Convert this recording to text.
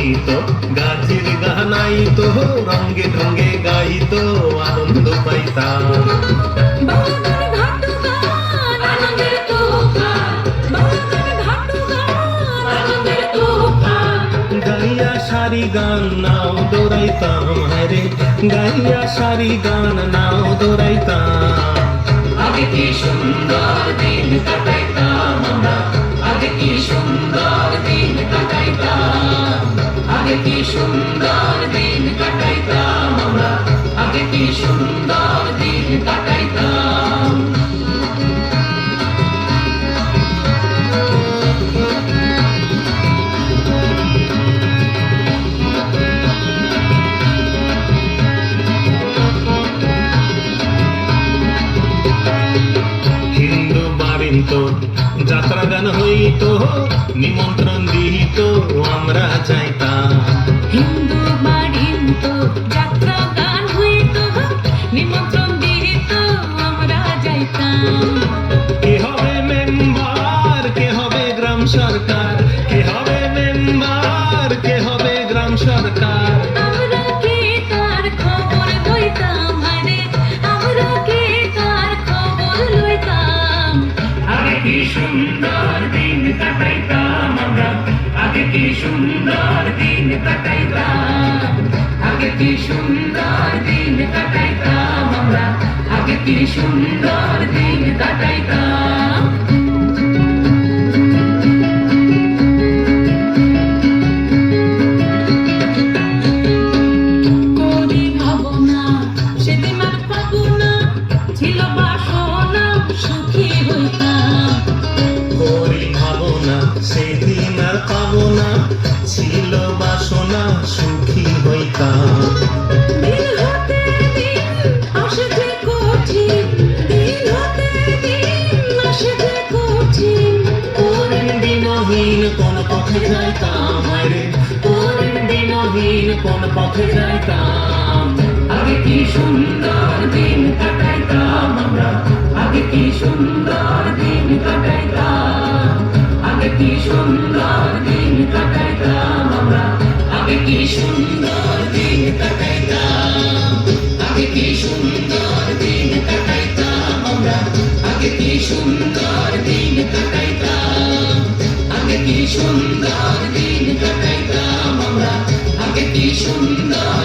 হইতো, গাছের গানাইতো, রঙ্গে ঢঙ্গে গাইতো, আনন্দ পাইতাম। গাইয়া সারি গান নাও দৌড়াইতাম, হায়রে গাইয়া সারি গান নাও দৌড়াইতাম। আগে কি সুন্দর দিন কাটাইতাম আমরা, আগে কি সুন্দর দিন কাটাইতাম, আগে কি সুন্দর দিন কাটাইতাম আমরা, আগে কি সুন্দর দিন কাটাইতাম। যাত্রা গান হইতো, নিমন্ত্রণ দিত, আমরা যাইতাম। হিন্দু বাড়িত যাত্রা গান হইতো, নিমন্ত্রণ দিত, আমরা যাইতাম। কে হবে মেম্বার, কে হবে গ্রাম সরকার, কে হবে মেম্বার, কে হবে গ্রাম সরকার। আমরা কি তার খবর লইতাম, আরে আমরা কি তার খবর লইতাম। আগে কি সুন্দর দিন কাটাইতাম আমরা, আগে কি সুন্দর দিন কাটাইতাম, আগে কি সুন্দর দিন কাটাইতাম আমরা, আগে কি সুন্দর দিন কাটাইতাম। করি ভাবনা সেদিন আর পাবো না, ছিল বাসনা সুখী হইতাম। করি ভাবনা সেদিন আর পাবো না, ছিল বাসনা সুখী হইতাম। দিন হতে দিন আসে যে কঠিন, দিন হতে দিন আসে যে কঠিন। কোন দিনহীন কোন পথে যাইতাম, হায়রে কোন দিনহীন কোন পথে যাইতাম। আগে কি সুন্দর দিন কাটাইতাম আমরা, আগে কি সুন্দর দিন কাটাইতাম, আগে কি সুন্দর দিন কাটাইতাম আমরা, আগে কি সুন্দর দিন কাটাইতাম, আগে কি সুন্দর দিন কাটাইতাম আমরা, আগে কি সুন্দর দিন কাটাইতাম, আগে কি সুন্দর দিন কাটাইতাম আমরা, আগে কি সুন্দর